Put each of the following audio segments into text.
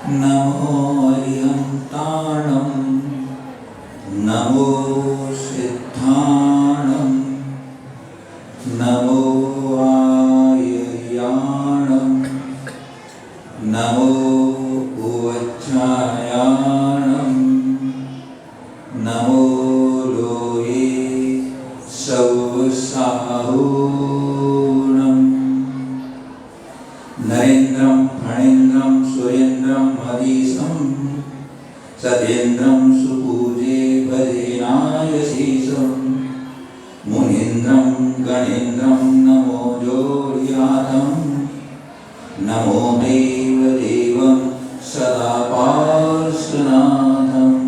नमो अरिहन्ताणं नमो सिद्धाणं नमो आयर्याणं नमो उवज्जायाणं नमो लोये सौसाहूणं नरेन्द्रं फणेन्द्रं सुरेन्द्रं हरीशं सतेन्द्रं सुपूजे भजेनायशीशं मुनीन्द्रं गणेन्द्रं नमो जोड़ियातं नमो देवदेवं सदा पार्श्वनाथम्।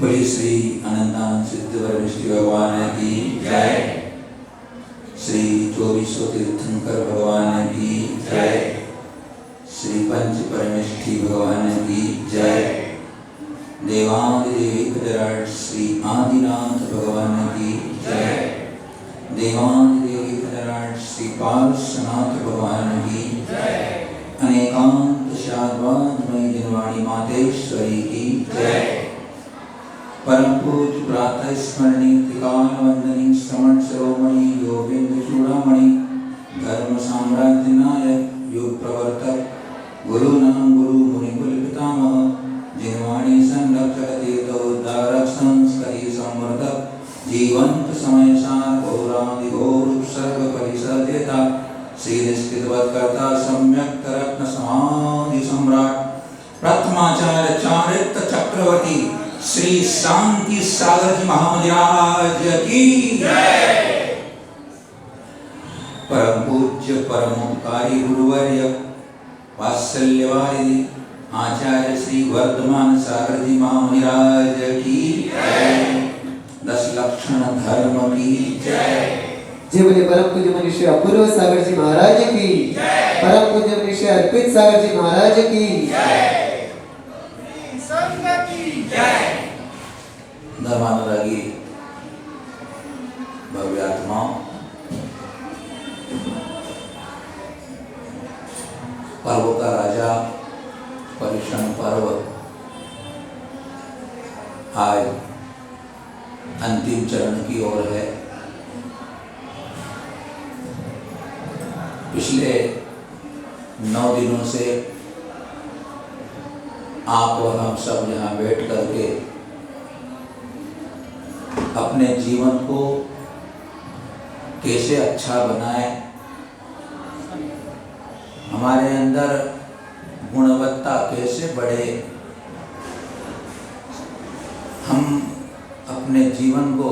बोलिए श्री अनंतानंद सिद्धेश्वर विष्णु भगवान की जय। श्री 2400 तीर्थंकर भगवान की जय। श्री पंच परमेष्ठी भगवान की जय। देवादिदेव श्री आदिनाथ भगवान की जय। देवादिदेव श्री पार्श्वनाथ भगवान की जय। अनेकांत शाद्वादमयी जनवाणी मातेश्वरी की जय। परम पूज्य प्रातः स्मरणीय त्रिकाल वंदनीय श्रवण शिरोमणि योगेंद्र चूड़ामणि धर्म साम्राज्य नायक युग प्रवर्तक गुरु नाम गुरु मुनि कुल पितामह जिनवाणी संरक्षक तीर्थ उद्धारक संस्करी संवर्धक जीवंत समय सार घोरादि घोर सर्व परिसर देता श्री निष्कृतवत्कर्ता सम्यक रत्न समाधि सम्राट प्रथमाचार्य चारित्र चक्रवर्ती श्री शांति सागर जी महाराज की जय। परम पूज्य परमोपकारी गुरुवर्य वात्सल्यवारिधि आचार्य श्री वर्धमान सागर जी महाराज की जय। 10 लक्षण धर्म की जय। जय बोले परम पूज्य मनीषी अपूर्व सागर जी महाराज की जय। परम पूज्य मनीषी अर्पित सागर जी महाराज की जय। धर्मानुरागी भव्यात्माओं, पर्वों का राजा पर्युषण पर्व आज अंतिम चरण की ओर है। पिछले 9 दिनों से आप और हम सब यहाँ बैठ करके अपने जीवन को कैसे अच्छा बनाए, हमारे अंदर गुणवत्ता कैसे बढ़े, हम अपने जीवन को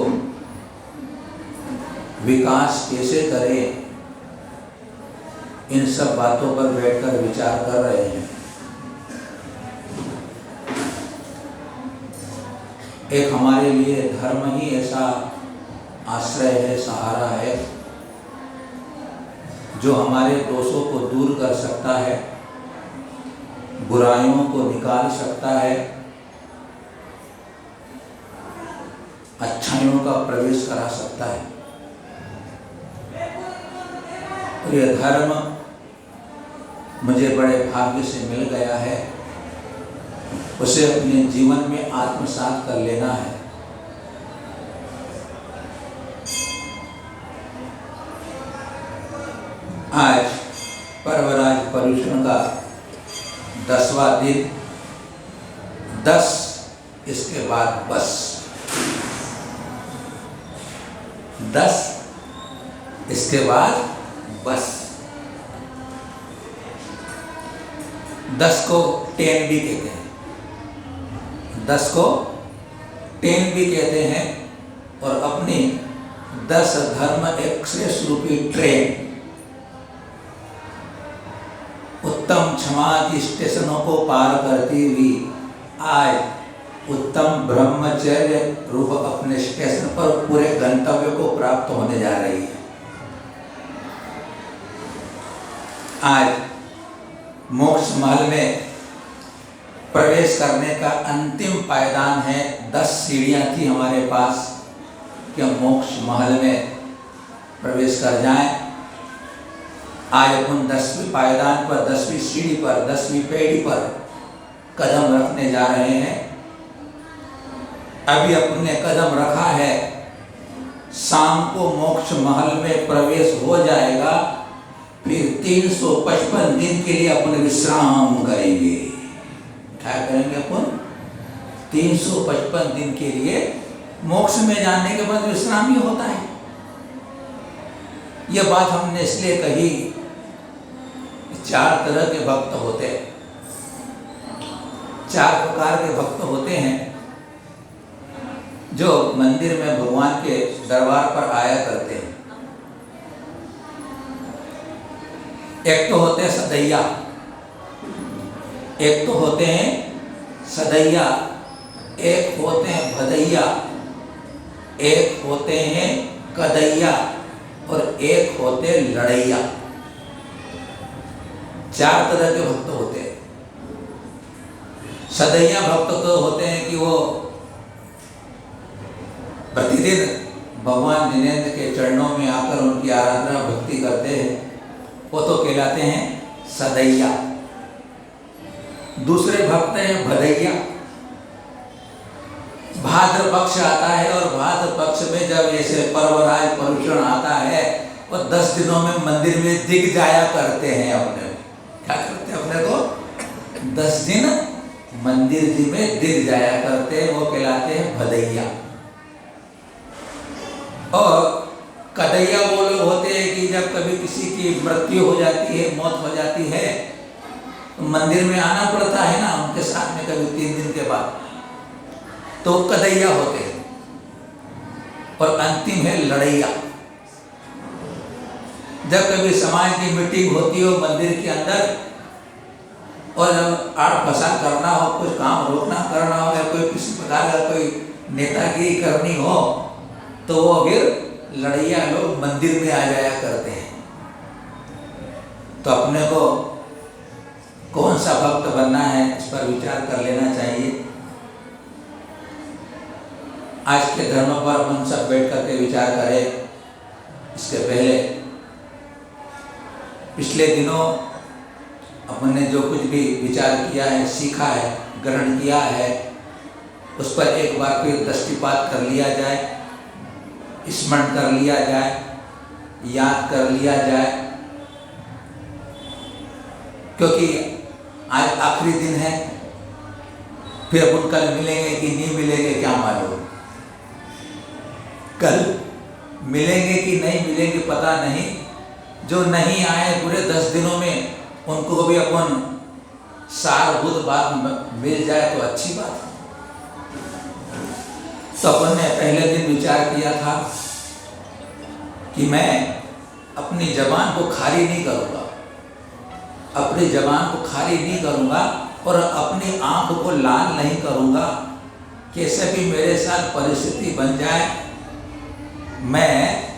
विकास कैसे करें, इन सब बातों पर बैठकर विचार कर रहे हैं। एक हमारे लिए धर्म ही ऐसा आश्रय है, सहारा है, जो हमारे दोषों को दूर कर सकता है, बुराइयों को निकाल सकता है, अच्छाइयों का प्रवेश करा सकता है। और यह धर्म मुझे बड़े भाग्य से मिल गया है, उसे अपने जीवन में आत्मसात कर लेना है। आज पर्वराज पर्युषण का 10वां दिन, 10 इसके बाद बस, 10 इसके बाद बस। 10 को 10 भी कहते हैं, 10 को 10 भी कहते हैं। और अपनी 10 धर्म एक्सप्रेस रूपी ट्रेन उत्तम क्षमादि स्टेशनों को पार करती हुई आज उत्तम ब्रह्मचर्य रूप अपने स्टेशन पर पूरे गंतव्य को प्राप्त होने जा रही है। आज मोक्ष महल में प्रवेश करने का अंतिम पायदान है। 10 सीढ़ियां थी हमारे पास कि हम मोक्ष महल में प्रवेश कर जाएं। आज अपन 10वीं पायदान पर, 10वीं सीढ़ी पर, 10वीं पेढ़ी पर कदम रखने जा रहे हैं। अभी अपने कदम रखा है, शाम को मोक्ष महल में प्रवेश हो जाएगा, फिर 355 दिन के लिए अपन विश्राम करेंगे। क्या करेंगे अपन? 355 दिन के लिए मोक्ष में जाने के बाद विश्राम ही होता है। यह बात हमने इसलिए कही, 4 तरह के भक्त होते हैं, 4 प्रकार के भक्त होते हैं जो मंदिर में भगवान के दरबार पर आया करते हैं। एक तो होते हैं सदैया, एक तो होते हैं सदैया, एक होते हैं भदैया, एक होते हैं कदैया और एक होते हैं लड़ैया। 4 तरह के भक्त होते हैं। सदैया भक्त तो होते हैं कि वो प्रतिदिन भगवान जिनेंद्र के चरणों में आकर उनकी आराधना भक्ति करते हैं, वो तो कहलाते हैं सदैया। दूसरे भक्त हैं भदैया। भाद्र पक्ष आता है और भाद्र पक्ष में जब ऐसे पर्वराज परुषण आता है, वो 10 दिनों में मंदिर में दिख जाया करते हैं। अपने क्या करते हैं? अपने को 10 दिन मंदिर जी में दिख जाया करते हैं, वो कहलाते हैं भदैया। और कदैया वो लोग होते हैं कि जब कभी किसी की मृत्यु हो जाती है, मौत हो जाती है, तो मंदिर में आना पड़ता है ना उनके साथ में, कभी 3 दिन के बाद, तो कदैया होते हैं। और अंतिम है लड़ैया। जब कभी समाज की मीटिंग होती हो मंदिर के अंदर, और जब आड़ फसाद करना हो, कुछ काम रोकना करना हो, या कोई किसी प्रकार का कोई नेतागिरी करनी हो, तो वो फिर लड़ैया लोग मंदिर में आ जाया करते हैं। तो अपने को कौन सा भक्त बनना है, इस पर विचार कर लेना चाहिए। आज के धर्म पर अपन सब बैठ करके विचार करें। इसके पहले पिछले दिनों अपन ने जो कुछ भी विचार किया है, सीखा है, ग्रहण किया है, उस पर एक बार फिर दृष्टिपात कर लिया जाए, स्मरण कर लिया जाए, याद कर लिया जाए, क्योंकि आज आखिरी दिन है। फिर अपन कल मिलेंगे कि नहीं मिलेंगे क्या मालूम, कल मिलेंगे कि नहीं मिलेंगे पता नहीं। जो नहीं आए पूरे 10 दिनों में, उनको भी अपन सारभूत बात मिल जाए तो अच्छी बात है। तो अपन ने पहले दिन विचार किया था कि मैं अपनी जबान को खाली नहीं करूँगा, अपनी जबान को खाली नहीं करूँगा और अपनी आँख को लाल नहीं करूँगा। कैसे भी मेरे साथ परिस्थिति बन जाए, मैं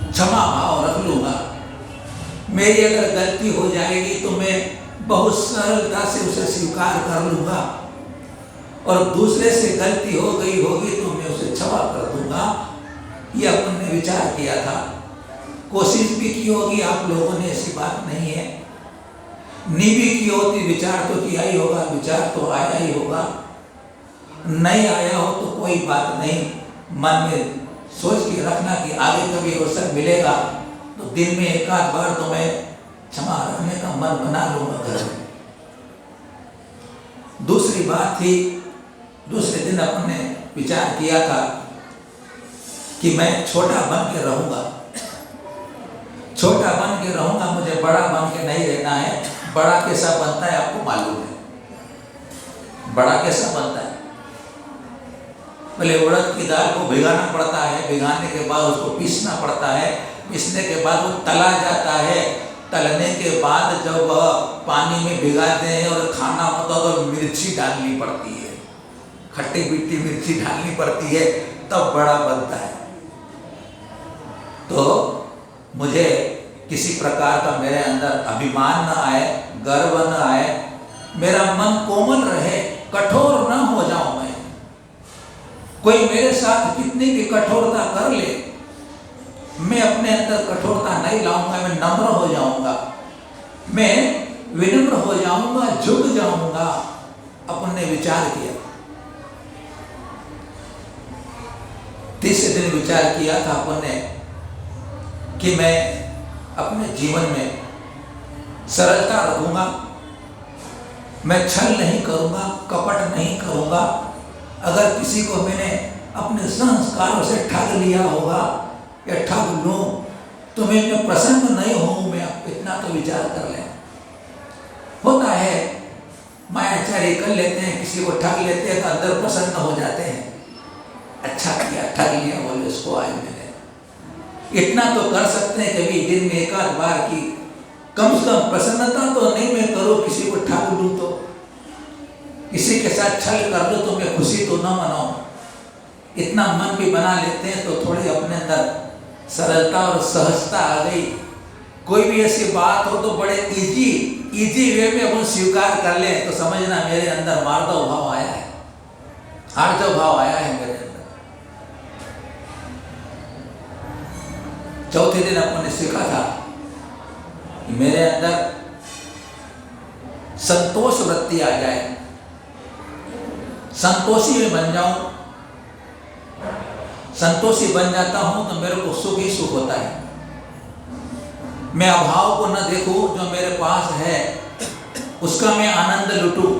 क्षमा भाव रख लूँगा। मेरी अगर गलती हो जाएगी तो मैं बहुत सरलता से उसे स्वीकार कर लूँगा, और दूसरे से गलती हो गई होगी तो मैं उसे क्षमा कर दूँगा। ये अपन ने विचार किया था, कोशिश भी की होगी आप लोगों ने, ऐसी बात नहीं है। नहीं भी की होती, विचार तो किया ही होगा, विचार तो आया ही होगा। नहीं आया हो तो कोई बात नहीं, मन में सोच के रखना कि आगे कभी अवसर मिलेगा तो दिन में 1 आध बार तो मैं क्षमा रखने का मन बना लूँगा घर में। दूसरी बात थी, दूसरे दिन अपन ने विचार किया था कि मैं छोटा बन के रहूँगा, छोटा बन के रहूँगा, मुझे बड़ा बन के नहीं रहना है। बड़ा कैसा बनता है आपको मालूम है? बड़ा कैसा बनता है? पहले उड़द की दाल को भिगाना पड़ता है, भिगाने के बाद उसको पीसना पड़ता है, पीसने के बाद वो तला जाता है, तलने के बाद जब पानी में भिगाते हैं और खाना होता तो मिर्ची डालनी पड़ती है, खट्टी मीठी मिर्ची डालनी पड़ती है, तब बड़ा बनता है। तो मुझे किसी प्रकार का मेरे अंदर अभिमान न आए, गर्व न आए, मेरा मन कोमल रहे, कठोर न हो जाऊं मैं। कोई मेरे साथ कितनी भी कठोरता कर ले, मैं अपने अंदर कठोरता नहीं लाऊंगा, मैं नम्र हो जाऊंगा, मैं विनम्र हो जाऊंगा, झुक जाऊंगा। अपन ने विचार किया, तीसरे दिन विचार किया था अपन ने कि मैं अपने जीवन में सरलता रखूंगा, मैं छल नहीं करूंगा, कपट नहीं करूंगा। अगर किसी को मैंने अपने संस्कारों से ठग लिया होगा या ठग लूं तो मैं प्रसन्न नहीं हूं। मैं इतना तो विचार कर लें। होता है मायाचारी कर लेते हैं, किसी को ठग लेते हैं तो अंदर प्रसन्न हो जाते हैं, अच्छा किया ठग लिया बोले उसको आज मैंने। इतना तो कर सकते हैं कभी दिन में एक आध बार की कम से कम प्रसन्नता तो नहीं मैं करूं, किसी को ठग लूं तो, किसी के साथ छल कर दो तो मैं खुशी तो ना मनाऊं। इतना मन भी बना लेते हैं तो थोड़ी अपने अंदर सरलता और सहजता आ गई। कोई भी ऐसी बात हो तो बड़े इजी वे में अपन स्वीकार कर ले तो समझना मेरे अंदर मार्दव भाव आया है, आर्जव भाव आया है मेरे अंदर। चौथे दिन अपन ने सीखा था कि मेरे अंदर संतोष वृत्ति आ जाए, संतोषी में बन जाऊं। संतोषी बन जाता हूं तो मेरे को सुख ही सुख होता है। मैं अभाव को न देखूं, जो मेरे पास है उसका मैं आनंद लूटूं,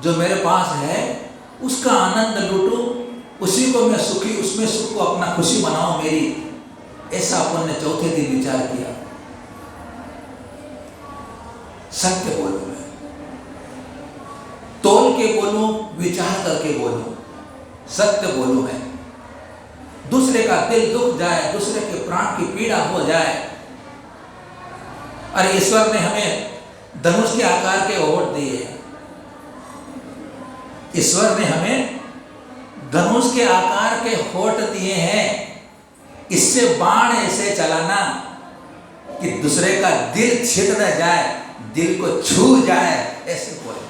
जो मेरे पास है उसका आनंद लूटूं, उसी को मैं सुखी, उसमें सुख को अपना खुशी बनाऊं मेरी। ऐसा अपन ने चौथे दिन विचार किया। सत्य बोलूं मैं, तोल के बोलूं, विचार करके बोलूं, सत्य बोलूं मैं। दूसरे का दिल दुख जाए, दूसरे के प्राण की पीड़ा हो जाए। अरे ईश्वर ने हमें धनुष के आकार के होठ दिए, ईश्वर ने हमें धनुष के आकार के होठ दिए हैं। इससे बाण ऐसे चलाना कि दूसरे का दिल छिद न जाए, दिल को छू जाए, ऐसे बोले।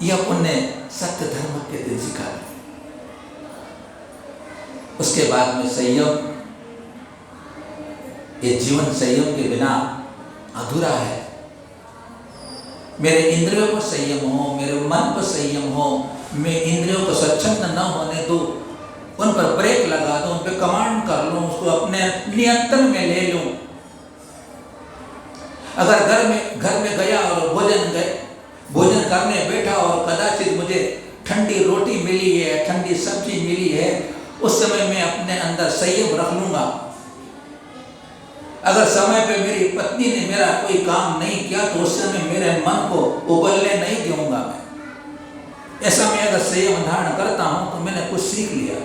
यह पुण्य सत्य धर्म के दिन सिखा। उसके बाद में संयम, ये जीवन संयम के बिना अधूरा है। मेरे इंद्रियों पर संयम हो, मेरे मन पर संयम हो, मैं इंद्रियों को स्वच्छंद न होने दूं, उन पर ब्रेक लगा दूं, उन पर कमांड कर लूं, उसको अपने नियंत्रण में ले लूं। अगर घर में गया और भोजन करने बैठा और कदाचित मुझे ठंडी रोटी मिली है, ठंडी सब्जी मिली है, उस समय मैं अपने अंदर संयम रख लूंगा। अगर समय पे मेरी पत्नी ने मेरा कोई काम नहीं किया तो उस समय मेरे मन को उबलने नहीं दूंगा मैं। ऐसा मैं अगर संयम धारण करता हूं तो मैंने कुछ सीख लिया।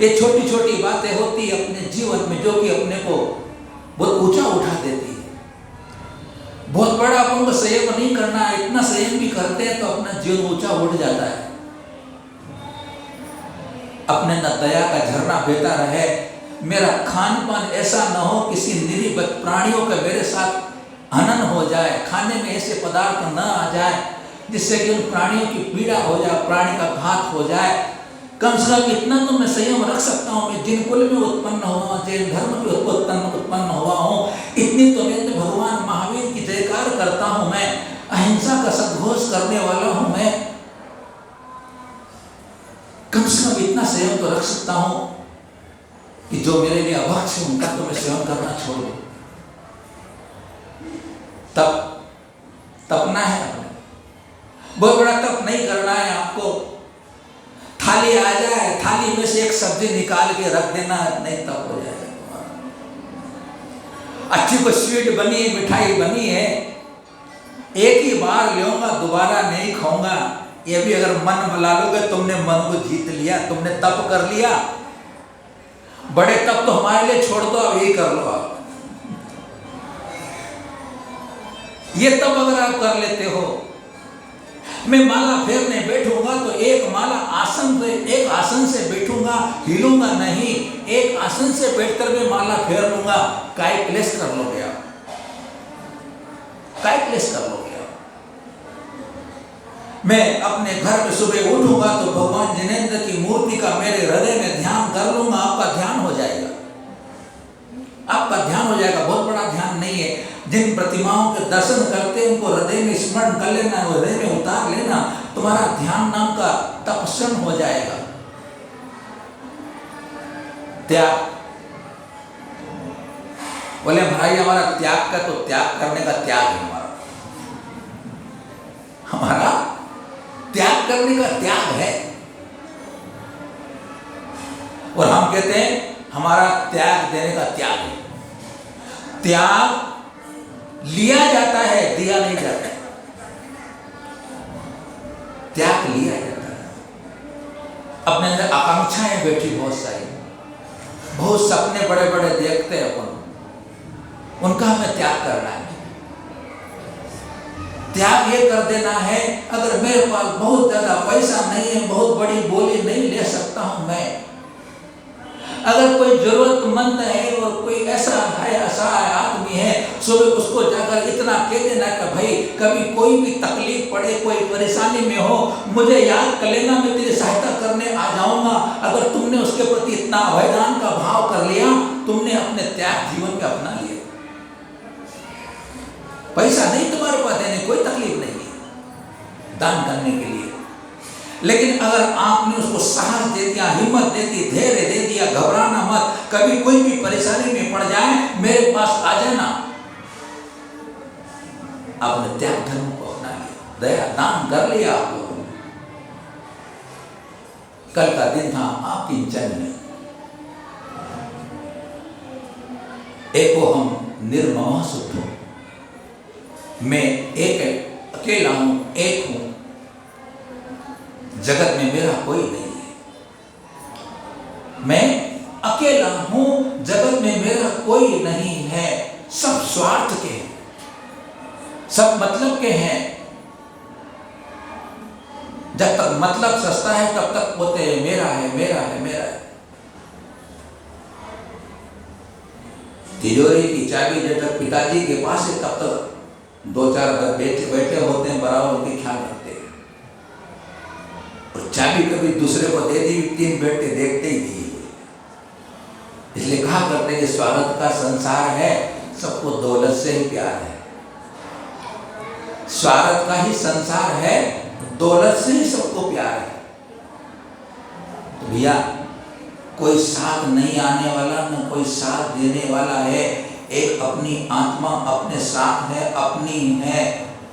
ये छोटी छोटी बातें होती है अपने जीवन में जो कि अपने को बहुत ऊंचा उठा देती है। बहुत बड़ा अपन को संयम नहीं करना, इतना संयम भी करते हैं तो अपना जीवन ऊंचा उठ जाता है। अपने न दया का झरना बहता रहे, मेरा खान पान ऐसा न हो किसी निरीह प्राणियों का मेरे साथ हनन हो जाए, खाने में ऐसे पदार्थ न आ जाए जिससे कि उन प्राणियों की पीड़ा हो जाए, प्राणी का घात हो जाए। कम से कम इतना तो मैं संयम रख सकता हूँ। मैं जिन कुल में उत्पन्न हुआ, जैन धर्म में उत्पन्न हुआ हूँ, इतनी तो मैं भगवान महावीर की जयकार करता हूँ। मैं अहिंसा का सद्घोष करने वाला हूँ। मैं कम से कम इतना संयम तो रख सकता हूँ कि जो मेरे लिए अभक्ष है उनका तो मैं सेवन करना छोड़ दूं। तपना है आपने, बहुत बड़ा तप नहीं करना है आपको। थाली आ जाए, थाली में से एक सब्जी निकाल के रख देना, नहीं तप हो जाएगा तुम्हारा। अच्छी कोई स्वीट बनी है, मिठाई बनी है, एक ही बार लूंगा, दोबारा नहीं खाऊंगा, ये भी अगर मन बना लोगे तुमने मन को जीत लिया, तुमने तप कर लिया। बड़े तप तो हमारे लिए छोड़ दो, अब यही कर लो आप। ये तप अगर आप कर लेते हो, मैं माला फेरने बैठूंगा तो एक माला एक आसन से बैठूंगा, हिलूंगा नहीं, एक आसन से बैठकर मैं माला फेर लूंगा। काय क्लेश कर लोगे आप, काय क्लेश कर लोगे आप। मैं अपने घर में सुबह उठूंगा तो भगवान जिनेंद्र की मूर्ति का मेरे हृदय में ध्यान कर लूंगा, आपका ध्यान हो जाएगा, आपका ध्यान हो जाएगा। बहुत बड़ा ध्यान नहीं है। जिन प्रतिमाओं के दर्शन करते हैं उनको हृदय में स्मरण कर लेना, हृदय में उतार लेना, तुम्हारा ध्यान नाम का तपस्वन हो जाएगा। त्याग, बोले भाई हमारा त्याग का तो त्याग करने का त्याग है, हमारा त्याग करने का त्याग है। और हम कहते हैं हमारा त्याग देने का त्याग है। त्याग लिया जाता है, दिया नहीं जाता है। त्याग लिया जाता है। अपने अंदर आकांक्षाएं बैठी बहुत सारी, बहुत सपने बड़े बड़े देखते हैं अपन, उनका हमें त्याग करना है। त्याग ये कर देना है, अगर मेरे पास बहुत ज्यादा पैसा नहीं है, बहुत बड़ी बोली नहीं ले सकता हूं मैं, अगर कोई जरूरतमंद है और कोई ऐसा है असहाय आदमी है, सुबह उसको जाकर इतना कह देना कि भाई कभी कोई भी तकलीफ पड़े, कोई परेशानी में हो, मुझे याद कर लेना, मैं तेरी सहायता करने आ जाऊंगा। अगर तुमने उसके प्रति इतना अभयदान का भाव कर लिया, तुमने अपने त्याग जीवन में अपना लिया। पैसा नहीं तुम्हारे पास देने कोई तकलीफ नहीं है दान करने के लिए, लेकिन अगर आपने उसको साहस दे दिया, हिम्मत दे दी, धैर्य दे दिया, घबराना मत, कभी कोई भी परेशानी में पड़ जाए मेरे पास आ जाना, आपने त्याग धर्म को अपना लिया, दया दान कर लिया आप लोगों ने। कल का दिन था आपकी जन्म, एको हम निर्मम शुद्ध हूं, मैं एक अकेला हूं, एक हूं, जगत में मेरा कोई नहीं है, मैं अकेला हूं, जगत में मेरा कोई नहीं है, सब स्वार्थ के हैं, सब मतलब के हैं। जब तक मतलब सस्ता है तब तक बोलते हैं मेरा है, मेरा है, मेरा है। तिजोरी की चाबी जब तक पिताजी के पास है तब तक दो चार बैठे होते हैं, बराबर उनके ख्याल रखते हैं, और चाबी कभी दूसरे को दे दी, तीन बेटे देखते ही दिए। इसलिए कहा करते हैं कि स्वार्थ का संसार है, सबको दौलत से ही प्यार है, स्वार्थ का ही संसार है, दौलत से ही सबको प्यार है। तो भैया कोई साथ नहीं आने वाला, न कोई साथ देने वाला है, एक अपनी आत्मा अपने साथ है, अपनी है,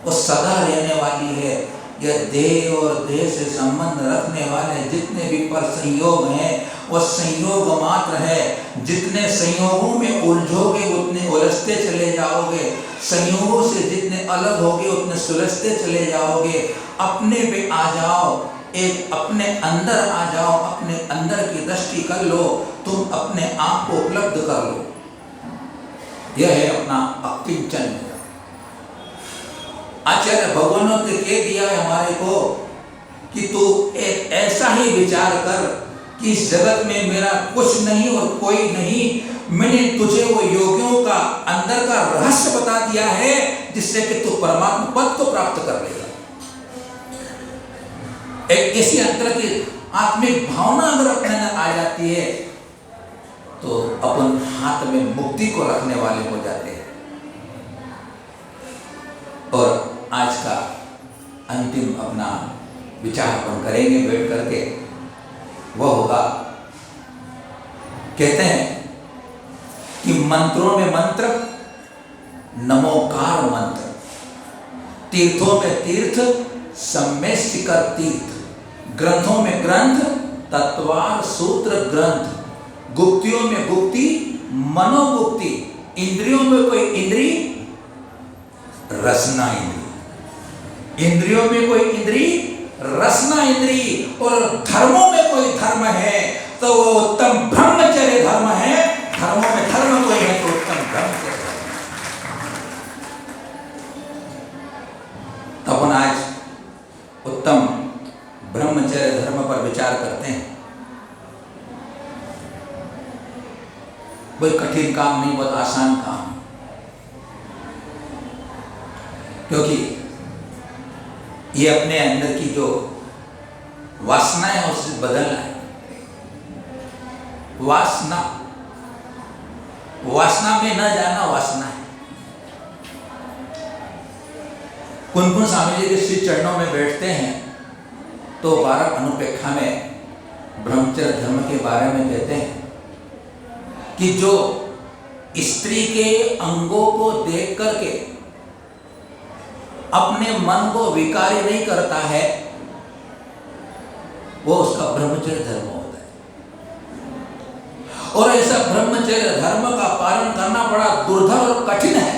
वो सदा रहने वाली है। यह देह और देह से संबंध रखने वाले जितने भी पर संयोग हैं वो संयोग मात्र है। जितने संयोगों में उलझोगे उतने उलझते चले जाओगे, संयोगों से जितने अलग होगे उतने सुलझते चले जाओगे। अपने पे आ जाओ, एक अपने अंदर आ जाओ, अपने अंदर की दृष्टि कर लो, तुम अपने आप को उपलब्ध कर लो। यह है अपना अकिंचन। आचार्य भगवानों ने कह दिया है हमारे को कि तू एक ऐसा ही विचार कर कि इस जगत में मेरा कुछ नहीं और कोई नहीं, मैंने तुझे वो योगियों का अंदर का रहस्य बता दिया है जिससे कि तू परमात्मा पद को प्राप्त कर लेगा। एक ऐसी अंतर की आत्मिक भावना अगर अपने अंदर आ जाती है तो अपन हाथ में मुक्ति को रखने वाले हो जाते हैं। और आज का अंतिम अपना विचार अपन करेंगे बैठ करके, वह होगा, कहते हैं कि मंत्रों में मंत्र, नमोकार मंत्र, तीर्थों में तीर्थ, सम्य शिखर तीर्थ, ग्रंथों में ग्रंथ, तत्वार सूत्र ग्रंथ, गुप्तियों में गुप्ति, मनोगुप्ति, इंद्रियों में कोई इंद्री, रसना इंद्री, इंद्रियों में कोई इंद्री, रसना इंद्री, और धर्मों में कोई धर्म है तो वो उत्तम ब्रह्मचर्य धर्म है। धर्मों में धर्म कोई है तो उत्तम ब्रह्मचर्य धर्म। तो अपन आज उत्तम ब्रह्मचर्य धर्म पर विचार करते हैं। कोई कठिन काम नहीं, बहुत आसान काम है, क्योंकि ये अपने अंदर की जो वासना है उसे बदलना है। वासना में न जाना वासना है। कुनकुन स्वामी जी के श्री चरणों में बैठते हैं तो 12 अनुपेक्षा में ब्रह्मचर्य धर्म के बारे में कहते हैं कि जो स्त्री के अंगों को देख करके अपने मन को विकारी नहीं करता है, वो उसका ब्रह्मचर्य धर्म होता है। और ऐसा ब्रह्मचर्य धर्म का पालन करना बड़ा दुर्धर और कठिन है।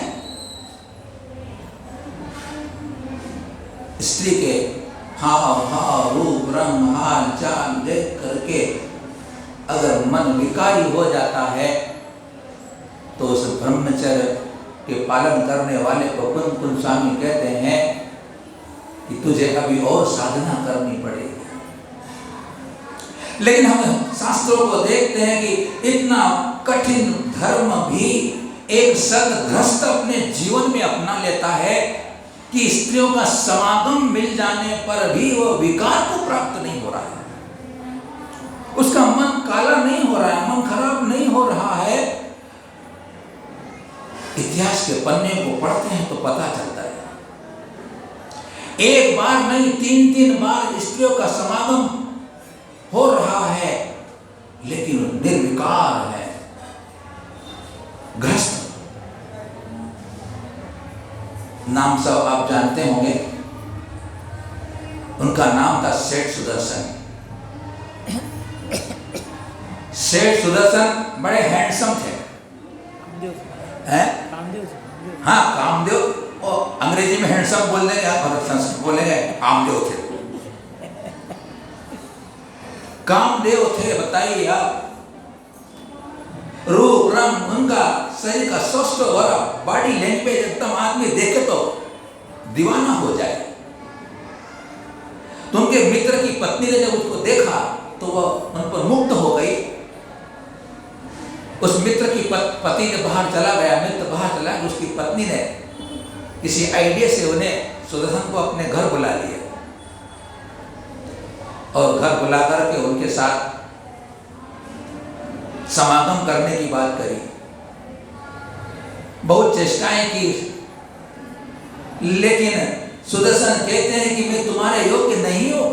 स्त्री के हाव रूप रंग हाल चाल देख करके अगर मन विकारी हो जाता है तो उस ब्रह्मचर्य के पालन करने वाले को कुनकुन स्वामी कहते हैं कि तुझे अभी और साधना करनी पड़ेगी। लेकिन हम शास्त्रों को देखते हैं कि इतना कठिन धर्म भी एक सद्गृहस्थ अपने जीवन में अपना लेता है कि स्त्रियों का समागम मिल जाने पर भी वो विकार को प्राप्त नहीं हो रहा है, उसका मन काला नहीं हो रहा है, मन खराब नहीं हो रहा है। इतिहास के पन्ने को पढ़ते हैं तो पता चलता है, एक बार नहीं 3-3 बार स्त्रियों का समागम हो रहा है, लेकिन निर्विकार है, ग्रस्त। नाम सब आप जानते होंगे, उनका नाम था सेठ सुदर्शन। सेठ सुदर्शन बड़े हैंडसम थे, हैं? हाँ, कामदेव, और अंग्रेजी में हैंडसम बोल देंगे और संस्कृत बोलेंगे कामदेव थे। कामदेव थे, बताइए आप, रूप रंग उनका शरीर का स्वस्थ और बॉडी लैंग्वेज एकदम आदमी देखे तो दीवाना हो जाए। तो उनके मित्र की पत्नी ने जब उसको देखा तो वह उन पर मुग्ध हो गई। उस मित्र की पति ने बाहर चला गया, मित्र बाहर चला गया, उसकी पत्नी ने किसी आइडिया से उन्हें सुदर्शन को अपने घर बुला लिया और घर बुला करके उनके साथ समागम करने की बात करी। बहुत चेष्टाएं की, लेकिन सुदर्शन कहते हैं कि मैं तुम्हारे योग्य नहीं हूं,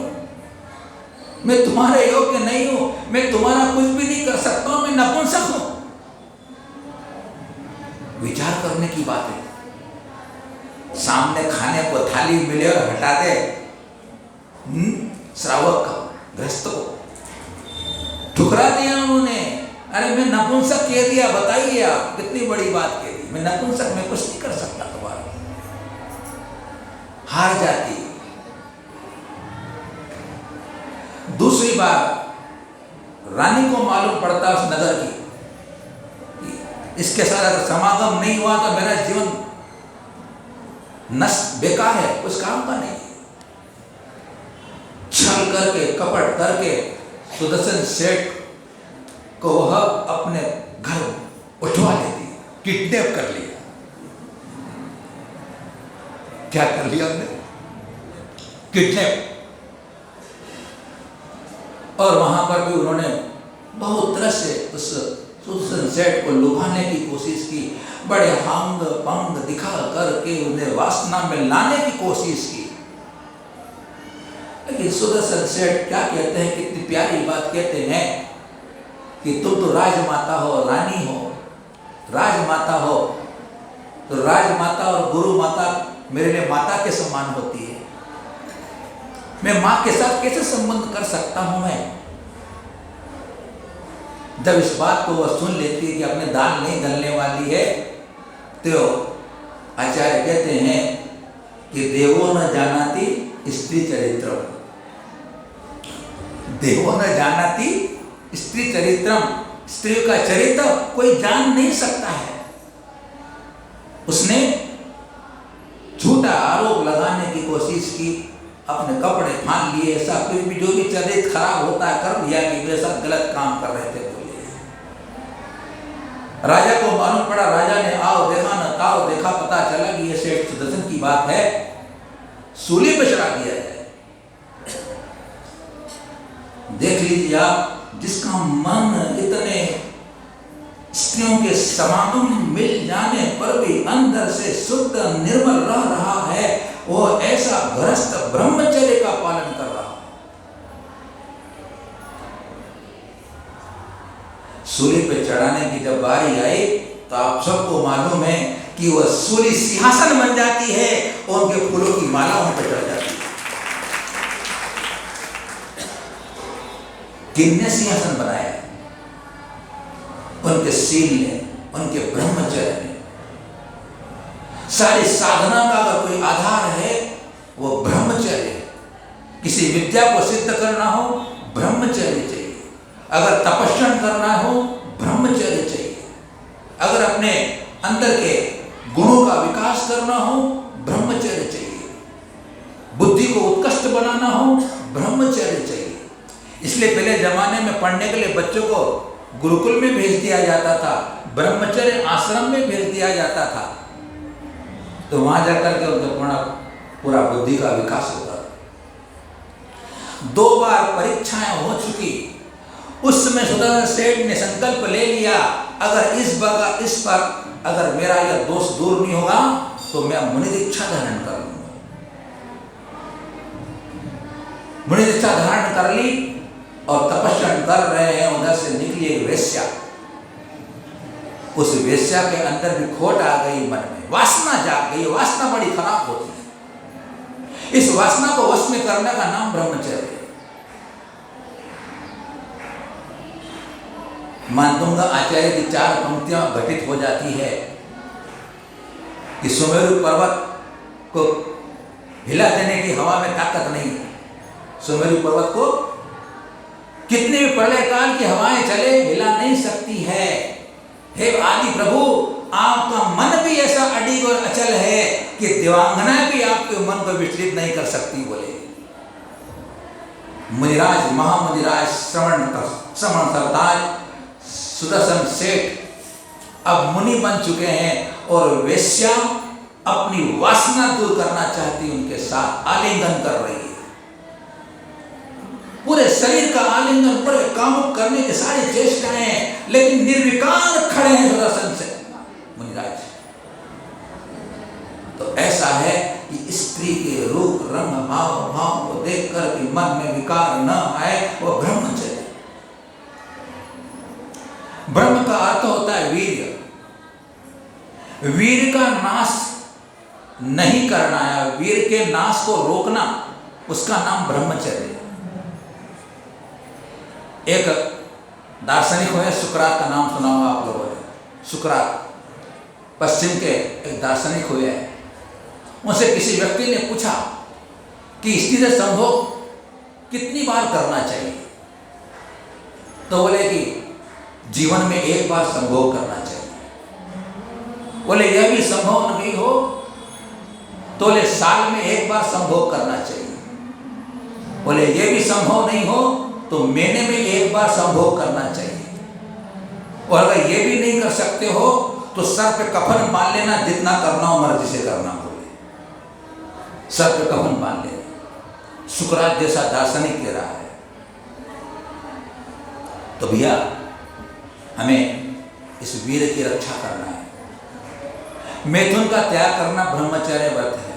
मैं तुम्हारे योग्य नहीं हूं, मैं तुम्हारा कुछ भी नहीं कर सकता हूं, मैं नपुंसक हूं। विचार करने की बात है। सामने खाने को थाली मिले और हटा दे श्रावक का, ग्रस्त को ठुकरा दिया उन्होंने। अरे मैं नपुंसक कह दिया, बताइए आप कितनी बड़ी बात कह दी, मैं नपुंसक, मैं कुछ नहीं कर सकता तुम्हारा। हार जाती। दूसरी बार रानी को मालूम पड़ता उस नगर की, इसके साथ अगर समागम नहीं हुआ तो मेरा जीवन नष्ट, बेकार है, उस काम का नहीं। छल करके, कपट करके सुदर्शन सेठ को वह अपने घर उठवा लेती, किडनैप कर लिया। क्या कर लिया हमने? किडनैप। और वहां पर भी उन्होंने बहुत तरह से उस सुदर्शन सेठ को लुभाने की कोशिश की, बड़े हंग पंग दिखा करके उन्हें वासना में लाने की कोशिश की। लेकिन सुदर्शन सेठ क्या कहते हैं, कितनी प्यारी बात कहते हैं कि तुम तो राजमाता हो, रानी हो, राजमाता हो, तो राजमाता और गुरु माता मेरे लिए माता के समान होती है। मैं मां के साथ कैसे संबंध कर सकता हूं? मैं जब इस बात को वह सुन लेती है कि अपने दाल नहीं गलने वाली है, तो आचार्य कहते हैं कि देवो न जानाति स्त्री चरित्रम, देवो न जानाति स्त्री चरित्रम, स्त्री का चरित्र कोई जान नहीं सकता है। उसने झूठा आरोप लगाने की कोशिश की, अपने कपड़े फाड़ लिए, ऐसा फिर भी जो भी चरित्र खराब होता है कर दिया कि वे सब गलत काम कर रहे थे। राजा को मालूम पड़ा, राजा ने आओ देखा न ताओ देखा, पता चला कि ये सेठ सुदर्शन की बात है, सूली पे चढ़ा दिया है। देख लीजिए आप, जिसका मन इतने स्त्रियों के समागम मिल जाने पर भी अंदर से शुद्ध निर्मल रह रहा है, वो ऐसा गृहस्थ ब्रह्मचर्य का पालन कर रहा है। सूली पे चढ़ाने की जब बारी आई तो आप सबको मालूम है कि वह सूली सिंहासन बन जाती है और उनके फूलों की माला उन पर चढ़ जाती है। किसने सिंहासन बनाया है? उनके सील ने, उनके ब्रह्मचर्य ने। सारी साधना का अगर कोई आधार है वो ब्रह्मचर्य है। किसी विद्या को सिद्ध करना हो ब्रह्मचर्य चाहिए, अगर तपस्या करना हो ब्रह्मचर्य चाहिए, अगर अपने अंदर के गुणों का विकास करना हो ब्रह्मचर्य चाहिए, बुद्धि को उत्कृष्ट बनाना हो ब्रह्मचर्य चाहिए। इसलिए पहले जमाने में पढ़ने के लिए बच्चों को गुरुकुल में भेज दिया जाता था, ब्रह्मचर्य आश्रम में भेज दिया जाता था, तो वहां जाकर के उनका पूरा बुद्धि का विकास होता था। 2 बार परीक्षाएं हो चुकी, उस समय सुदर्शन सेठ ने संकल्प ले लिया, अगर इस पर अगर मेरा यह दोष दूर नहीं होगा तो मैं मुनि दीक्षा धारण कर लूंगा। मुनि दीक्षा धारण कर ली और तपस्या कर रहे हैं, उधर से निकली एक वेश्या। उस वेश्या के अंदर भी खोट आ गई, मन में वासना जाग गई। वासना बड़ी खराब होती है, इस वासना को वश में करने का नाम ब्रह्मचर्य है। मानदुंगा आचार्य की 4 पंक्तियां घटित हो जाती है कि सुमेरु पर्वत को हिला देने की हवा में ताकत नहीं है। सुमेरु पर्वत को कितने भी प्रलय काल की हवाएं चले हिला नहीं सकती है। हे आदि प्रभु, आपका मन भी ऐसा अडिग और अचल है कि देवांगनाएं भी आपके मन को विचलित नहीं कर सकती। बोले मुनिराज, महामुनिराज श्रवण सरताज सुदर्शन सेठ अब मुनि बन चुके हैं और वेश्या अपनी वासना दूर करना चाहती, उनके साथ आलिंगन कर रही है। पूरे शरीर का आलिंगन, पूरे कामुक करने की सारी चेष्टाएं, लेकिन निर्विकार खड़े हैं सुदर्शन से मुनिराज। तो ऐसा है कि स्त्री के रूप रंग भाव को देखकर भी मन में विकार न आए, वो ब्रह्मचर्य। ब्रह्म का अर्थ होता है वीर्य। वीर का नाश नहीं करना है, वीर के नाश को रोकना, उसका नाम ब्रह्मचर्य है। एक दार्शनिक हुए, सुकरात का नाम सुना होगा आप लोगों ने। सुकरात पश्चिम के एक दार्शनिक हुए हैं। उनसे किसी व्यक्ति ने पूछा कि स्त्री से संभोग कितनी बार करना चाहिए? तो बोले कि जीवन में 1 बार संभोग करना चाहिए। बोले यह भी संभव नहीं हो तो बोले साल में 1 बार संभोग करना चाहिए। बोले यह भी संभव नहीं हो तो महीने में 1 बार संभोग करना चाहिए। और अगर ये भी नहीं कर सकते हो तो सर पे कफन बांध लेना, जितना करना हो मर्जी से करना। बोले सर पे कफन बांध लेना। सुकरात जैसा दार्शनिक कह रहा है। तो भैया हमें इस वीर की रक्षा करना है। मैथुन का त्याग करना ब्रह्मचर्य व्रत है।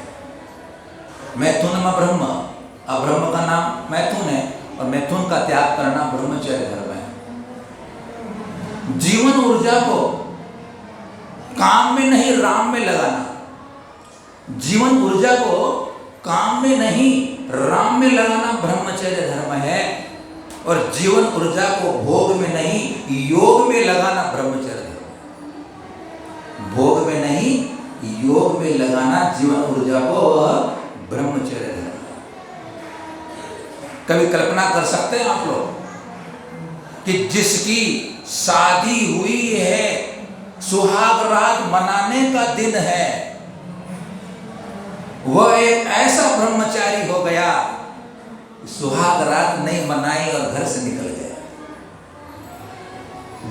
मैथुन में ब्रह्म, अब्रह्म का नाम मैथुन है, और मैथुन का त्याग करना ब्रह्मचर्य धर्म है। जीवन ऊर्जा को काम में नहीं राम में लगाना, जीवन ऊर्जा को काम में नहीं राम में लगाना ब्रह्मचर्य धर्म है। और जीवन ऊर्जा को भोग में नहीं योग में लगाना ब्रह्मचर्य धर्म है। भोग में नहीं योग में लगाना जीवन ऊर्जा को ब्रह्मचर्य धर्म है। कभी कल्पना कर सकते हैं आप लोग कि जिसकी शादी हुई है, सुहाग रात मनाने का दिन है, वह एक ऐसा ब्रह्मचारी हो गया, सुहाग रात नहीं मनाई और घर से निकल गया।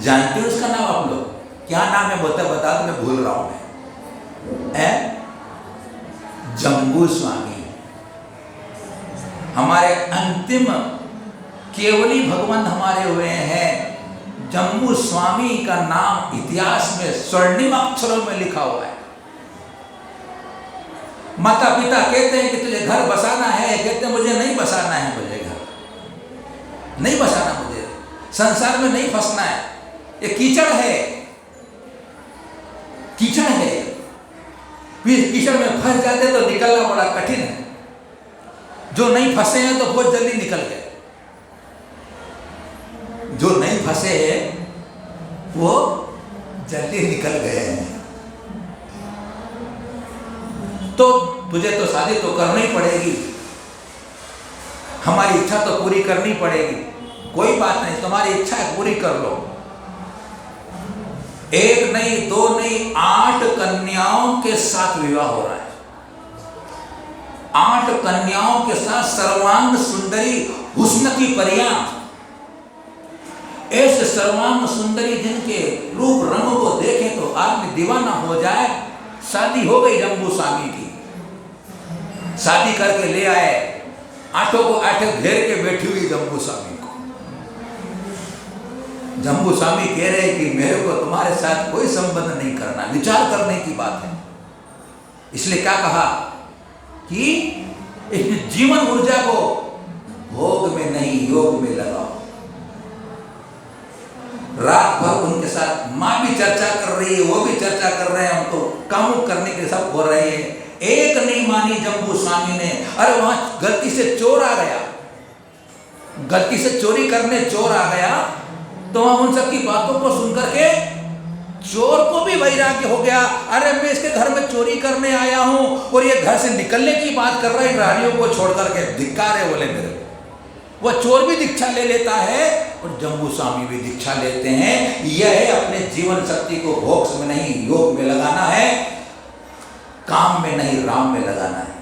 जानते हो उसका नाम आप लोग? क्या नाम है बता दो, मैं भूल रहा हूं। मैं जम्बू स्वामी। हमारे अंतिम केवली भगवंत हमारे हुए हैं। जम्बू स्वामी का नाम इतिहास में स्वर्णिम अक्षरों में लिखा हुआ है। माता पिता कहते हैं कि तुझे घर बसाना है, कहते हैं मुझे नहीं बसाना है, मुझे घर नहीं बसाना, मुझे संसार में नहीं फंसना है, ये कीचड़ है, कीचड़ है। फिर कीचड़ में फंस जाते तो निकलना बड़ा कठिन है। जो नहीं फंसे हैं तो बहुत जल्दी निकल गए, जो नहीं फंसे हैं वो जल्दी निकल गए हैं। तो तुझे तो शादी तो करनी पड़ेगी, हमारी इच्छा तो पूरी करनी पड़ेगी। कोई बात नहीं, तुम्हारी इच्छा है पूरी कर लो। एक नहीं, दो नहीं, 8 कन्याओं के साथ विवाह हो रहा है। 8 कन्याओं के साथ सर्वांग सुंदरी हुस्न की परियां, ऐसे सर्वांग सुंदरी जिनके रूप रंग को देखे तो आदमी दीवाना हो जाए। शादी हो गई जम्बू स्वामी की, शादी करके ले आए, 8 को 8 घेर के बैठी हुई जम्बू स्वामी को। जम्बू स्वामी कह रहे कि मेरे को तुम्हारे साथ कोई संबंध नहीं करना, विचार करने की बात है। इसलिए क्या कहा कि इस जीवन ऊर्जा को भोग में नहीं योग में लगाओ। रात भर उनके साथ माँ भी चर्चा कर रही है, वो भी चर्चा कर रहे हैं, उनको कामुक करने के सब हो रहे हैं। एक नहीं मानी जम्बू स्वामी ने। अरे वहां गलती से चोर आ गया, गलती से चोरी करने चोर आ गया, तो वहां उन सबकी बातों को सुनकर के चोर को भी वैराग्य हो गया। अरे मैं इसके घर में चोरी करने आया हूं और ये घर से निकलने की बात कर रहा है, रानियों को छोड़ करके। धिक्कार है बोले मेरे। वो चोर भी दीक्षा ले लेता है और जम्बू स्वामी भी दीक्षा लेते हैं। यह है अपने जीवन शक्ति को भोग में नहीं योग में लगाना है, काम में नहीं राम में लगाना है।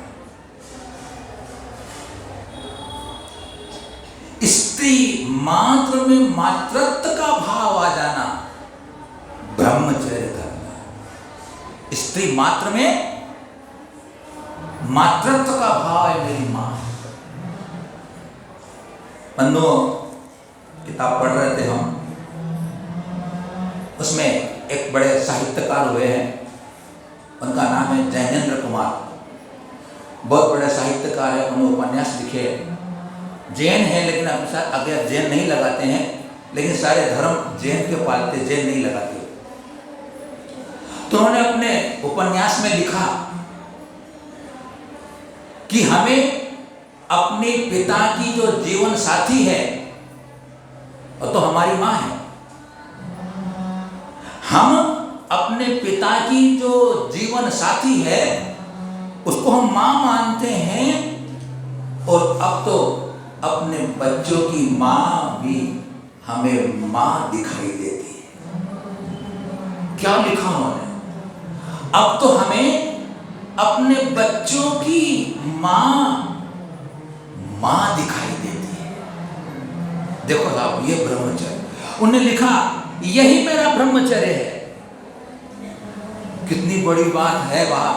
स्त्री मात्र में मातृत्व का भाव आ जाना ब्रह्मचर्य धर्म। स्त्री मात्र में मातृत्व का भाव है मेरी मां। बंधुओं, किताब पढ़ रहे थे हम, उसमें एक बड़े साहित्यकार हुए हैं, उनका नाम है जैनेन्द्र कुमार। बहुत बड़े साहित्यकार है, उन्होंने उपन्यास लिखे। जैन है लेकिन अपने साथ अगर जैन नहीं लगाते हैं, लेकिन सारे धर्म जैन के पालते, जैन नहीं लगाते। तो उन्होंने अपने उपन्यास में लिखा कि हमें अपने पिता की जो जीवन साथी है वो तो हमारी माँ है। हम अपने पिता की जो जीवन साथी है उसको हम माँ मानते हैं, और अब तो अपने बच्चों की माँ भी हमें माँ दिखाई देती है। क्या लिखा उन्होंने? अब तो हमें अपने बच्चों की माँ दिखाई देती है। देखो साहब, ये ब्रह्मचर्य उन्होंने लिखा, यही मेरा ब्रह्मचर्य है। कितनी बड़ी बात है। वहां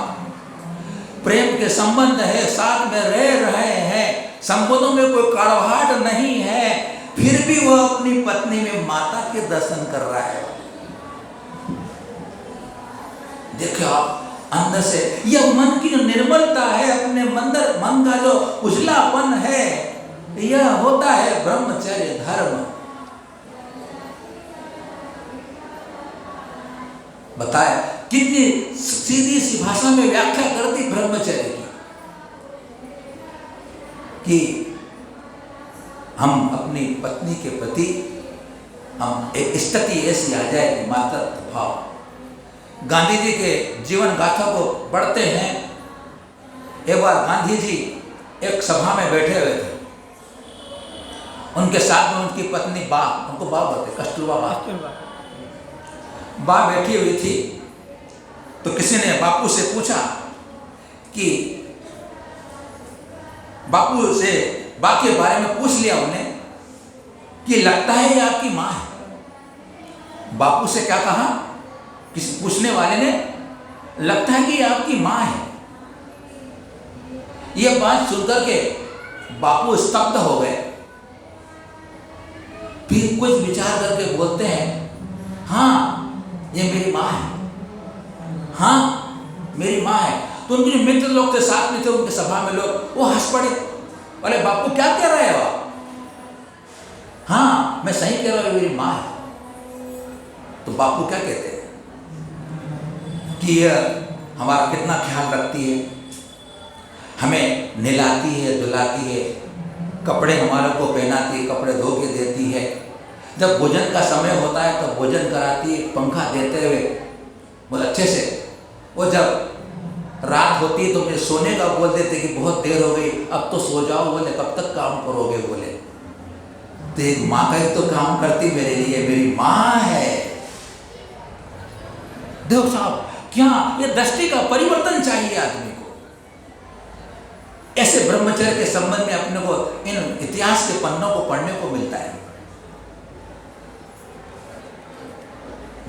प्रेम के संबंध है, साथ में रह रहे हैं, संबंधों में कोई कड़वाहट नहीं है, फिर भी वह अपनी पत्नी में माता के दर्शन कर रहा है। देखो आप, अंदर से यह मन की जो निर्मलता है, अपने मन का जो उजलापन है, यह होता है ब्रह्मचर्य धर्म। बताए कितनी सीधी सी भाषा में व्याख्या कर दी ब्रह्मचर्य की, कि हम अपनी पत्नी के प्रति हम एक स्थिति ऐसी आ जाए कि मातृत्व भाव। गांधी जी के जीवन गाथा को पढ़ते हैं। एक बार गांधी जी एक सभा में बैठे हुए थे, उनके साथ में उनकी पत्नी बा, उनको बा बोलते, कस्तूरबा बा बैठी हुई थी। तो किसी ने बापू से पूछा कि बापू से बा के बारे में पूछ लिया उन्हें कि लगता है ये आपकी माँ है। बापू से क्या कहा, किसी पूछने वाले ने, लगता है कि ये आपकी माँ है। ये बात सुनकर के बापू स्तब्ध हो गए। फिर कुछ विचार करके बोलते हैं, हाँ ये मेरी माँ है, हाँ मेरी माँ है। तो उनके जो मित्र लोग थे, साथ में थे उनके सभा में लोग, वो हंस पड़े, बोले बापू क्या कह रहे हो आप? हाँ मैं सही कह रहा हूँ, मेरी माँ है। तो बापू क्या कहते हैं कि हमारा कितना ख्याल रखती है, हमें नहलाती है, धुलाती है, कपड़े हमारे को पहनाती है, कपड़े धो के देती है, जब भोजन का समय होता है तो भोजन कराती है, पंखा देते हुए बहुत अच्छे से। वो जब रात होती है तो मुझे सोने का बोल देते कि बहुत देर हो गई, अब तो सो जाओ। बोले कब तक काम करोगे? बोले तो एक माँ का ही तो काम करती मेरे लिए, मेरी माँ है। देखो साहब, क्या ये दृष्टि का परिवर्तन चाहिए आदमी को। ऐसे ब्रह्मचर्य के संबंध में अपने को इन इतिहास के पन्नों को पढ़ने को मिलता है।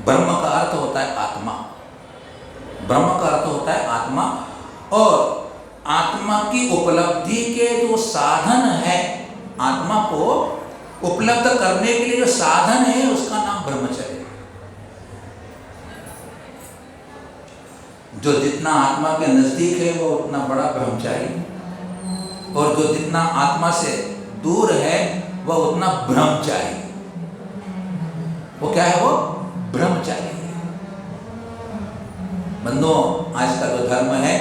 ब्रह्म का अर्थ होता है आत्मा, ब्रह्म का अर्थ होता है आत्मा, और आत्मा की उपलब्धि के जो साधन है, आत्मा को उपलब्ध करने के लिए जो साधन है उसका नाम ब्रह्मचर्य है। जो जितना आत्मा के नजदीक है वो उतना बड़ा ब्रह्मचारी, और जो जितना आत्मा से दूर है वह उतना ब्रह्मचारी। वो क्या है? वो ब्रह्मचारी। बंधुओं, आज का जो धर्म है,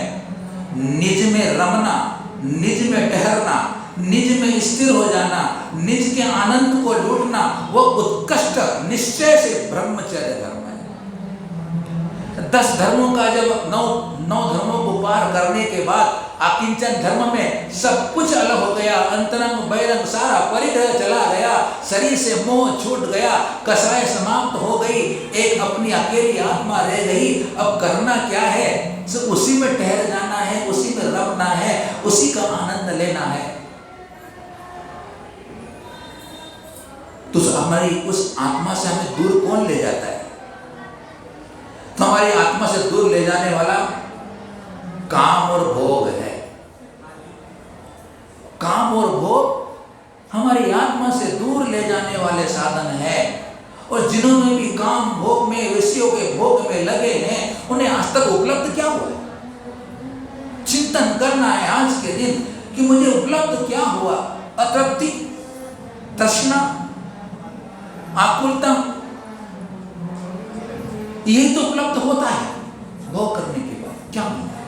निज में रमना, निज में ठहरना, निज में स्थिर हो जाना, निज के आनंद को लूटना, वो उत्कृष्ट निश्चय से ब्रह्मचर्य धर्म है। 10 धर्मों का जब 9 धर्मों को पार करने के बाद आकिंचन धर्म में सब कुछ अलग हो गया, अंतरंग बहिरंग सारा परिग्रह चला गया, शरीर से मोह छूट गया, कसाय समाप्त हो गई, एक अपनी अकेली आत्मा रह गई। अब करना क्या है? सिर्फ उसी में ठहर जाना है, उसी में रमना है, उसी का आनंद लेना है। तो हमारी उस आत्मा से हमें दूर कौन ले जाता है? तो हमारी आत्मा से दूर ले जाने वाला काम और भोग है। काम और भोग हमारी आत्मा से दूर ले जाने वाले साधन है। और जिन्होंने भी काम भोग में, विषयों के भोग में लगे हैं, उन्हें आज तक उपलब्ध क्या हुआ? चिंतन करना है आज के दिन कि मुझे उपलब्ध क्या हुआ। अतृप्ति, तृष्णा, आकुलता, यही तो उपलब्ध होता है भोग करने के बाद। क्या मिलता है?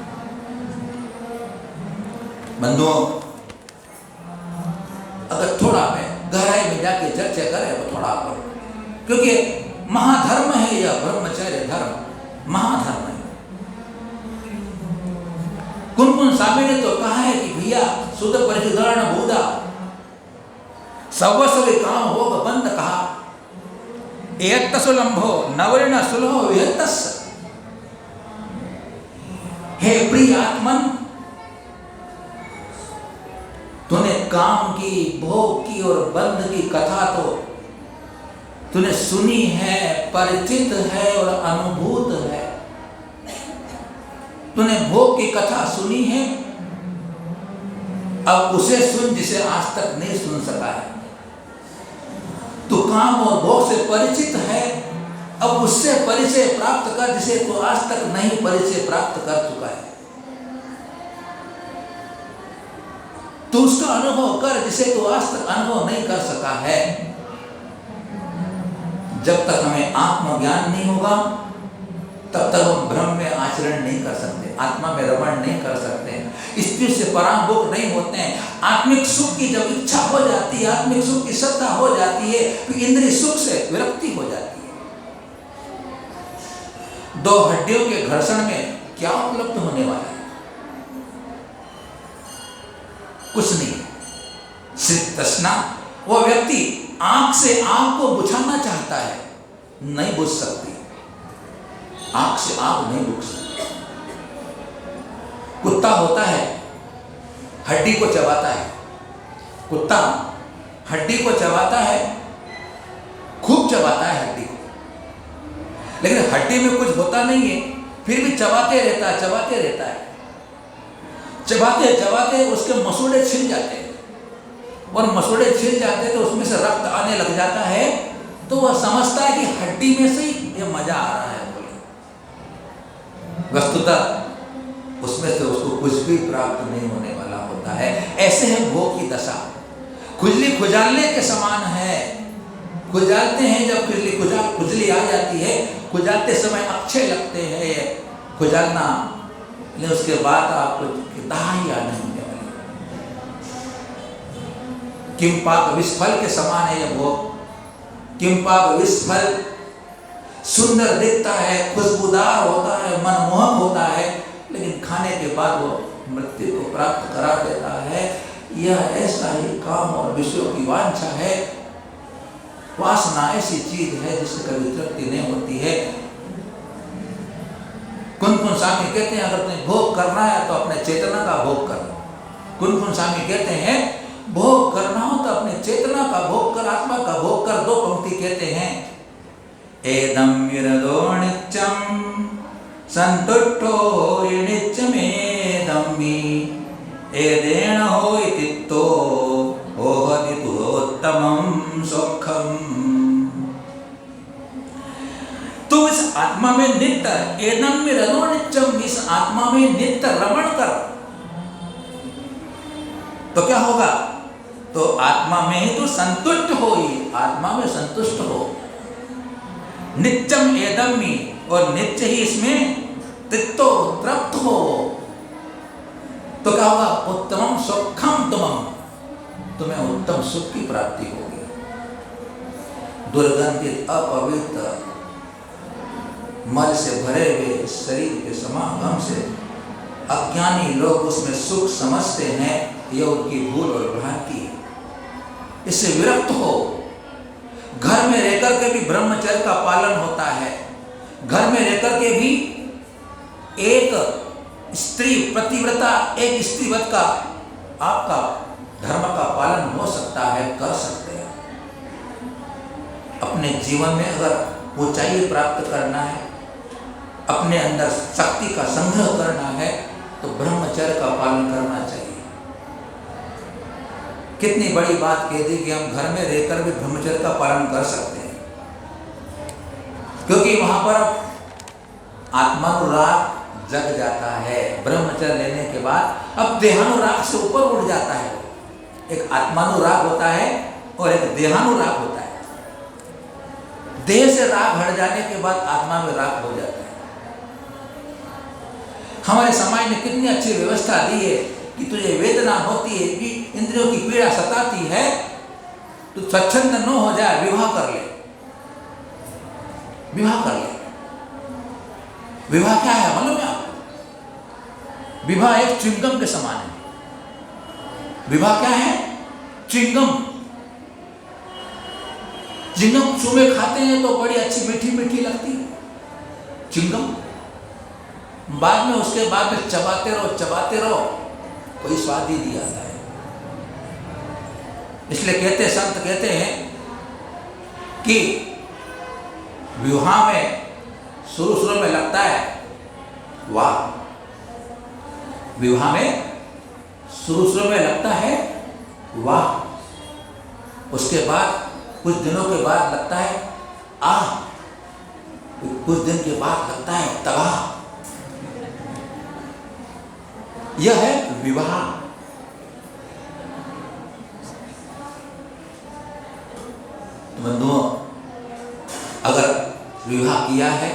बंधुओं, अगर थोड़ा में गहराई में जाके चर्चा करें तो थोड़ा पर, क्योंकि महाधर्म है यह ब्रह्मचर्य धर्म, महाधर्म है। कुन स्वामी ने तो कहा है कि भैया शुद्ध परिशुद्धरण बूढ़ा सर्वस्व काम भोग बंद कहा, एक सुलंभो नवरण सुलभो विहतस। हे प्रिय आत्मन, तूने काम की, भोग की और बंध की कथा तो तूने सुनी है, परिचित है और अनुभूत है। तूने भोग की कथा सुनी है, अब उसे सुन जिसे आज तक नहीं सुन सका है। तू काम और भोग से परिचित है, अब उससे परिचय प्राप्त कर जिसे तू आज तक नहीं परिचय प्राप्त कर चुका है। तो उसका अनुभव कर जिसे तू आज तक अनुभव नहीं कर सका है। जब तक हमें आत्मज्ञान नहीं होगा तब तक हम ब्रह्म में आचरण नहीं कर सकते, आत्मा में रमण नहीं कर सकते, स्थिर से परांगमुख नहीं होते हैं। आत्मिक सुख की जब इच्छा हो जाती है, आत्मिक सुख की श्रद्धा हो जाती है, तो इंद्रिय सुख से विरक्ति हो जाती है। 2 हड्डियों के घर्षण में क्या उपलब्ध होने वाला है? कुछ नहीं। सिर्फ तृष्णा। वो व्यक्ति आंख से आग को बुझाना चाहता है, नहीं बुझ सकती। आंख से आग नहीं बुझ सकती। कुत्ता होता है, हड्डी को चबाता है। कुत्ता हड्डी को चबाता है, खूब चबाता है हड्डी को, लेकिन हड्डी में कुछ होता नहीं है, फिर भी चबाते रहता है, चबाते रहता है। चबाते चबाते उसके मसूड़े छिल जाते हैं। और मसूड़े छिल जाते हैं तो उसमें से रक्त आने लग जाता है, तो वह समझता है कि हड्डी में से ही ये मजा आ रहा है बोले। वस्तुतः उसमें से उसको कुछ भी प्राप्त नहीं होने वाला होता है। ऐसे है भोग की दशा, खुजली खुजालने के समान है। खुजालते हैं, जब खुजली आ जाती है, खुजालते समय अच्छे लगते हैं ये खुजालना, लेकिन उसके बाद आपको दाही याद नहीं होने वाली। किंपाक विस्फल के समान है यह भोग। किंपाक विस्फल सुंदर दिखता है, खुशबूदार होता है, मनमोहक होता है, लेकिन खाने के बाद वो मृत्यु को प्राप्त करा देता है। यह ऐसा ही काम और विषयों की वांछा है। वासना ऐसी चीज है जिससे कभी तृप्ति नहीं होती है। कुन स्वामी कहते हैं, अगर तुम्हें भोग करना है तो अपने चेतना का भोग कर। कुन स्वामी कहते हैं, भोग करना हो तो अपने चेतना का भोग कर, आत्मा का भोग कर। दो पंक्ति कहते हैं, एदं विरदो नित्यं संतुष्टो नित्यमेदं मी एदेन होय तित्तो ओहति तुरोत्तमं सुखम। तो इस आत्मा में नित्य, एदं विरदो नित्यं, इस आत्मा में नित्य रमण कर, तो क्या होगा? तो आत्मा में ही तो संतुष्ट हो, ही आत्मा में संतुष्ट हो। नित्यम एदम्मी, और नित्य ही इसमें तित्तो तृप्त हो, तो क्या होगा? उत्तमम सुखम तुमम, तुम्हें उत्तम सुख की प्राप्ति होगी। दुर्गंधित अपवित्र मल से भरे हुए शरीर के समागम से अज्ञानी लोग उसमें सुख समझते हैं, यह उनकी भूल और भ्रांति है। इससे विरक्त हो। घर में रहकर के भी ब्रह्मचर्य का पालन होता है। घर में रहकर के भी एक स्त्री पतिव्रता, एक स्त्रीवत का आपका धर्म का पालन हो सकता है, कर सकते हैं। अपने जीवन में अगर ऊंचाई प्राप्त करना है, अपने अंदर शक्ति का संग्रह करना है, तो ब्रह्मचर्य का पालन करना चाहिए। कितनी बड़ी बात कह दी कि हम घर में रहकर भी ब्रह्मचर्य का पालन कर सकते हैं, क्योंकि वहां पर आत्मानुराग जग जाता है। ब्रह्मचर्य लेने के बाद अब देहानुराग से ऊपर उठ जाता है। एक आत्मानुराग होता है और एक देहानुराग होता है। देह से राग हट जाने के बाद आत्मा में राग हो जाता है। हमारे समाज ने कितनी अच्छी व्यवस्था दी है कि तुझे वेदना होती है, कि इंद्रियों की पीड़ा सताती है, तो स्वच्छंद न हो जाए, विवाह कर ले। विवाह कर ले। विवाह क्या है मालूम है आपको? विवाह एक च्युइंगम के समान है। विवाह क्या है? च्युइंगम। च्युइंगम चूमे खाते हैं तो बड़ी अच्छी मीठी मीठी लगती है च्युइंगम। बाद में उसके बाद में चबाते रहो, कोई स्वाद ही नहीं आता है। इसलिए कहते संत कहते हैं कि विवाह में शुरू में लगता है वाह, विवाह में शुरू में लगता है वाह, उसके बाद कुछ दिनों के बाद लगता है आह, कुछ दिन के बाद लगता है तबाह। यह है विवाह। बंधुओं, अगर विवाह किया है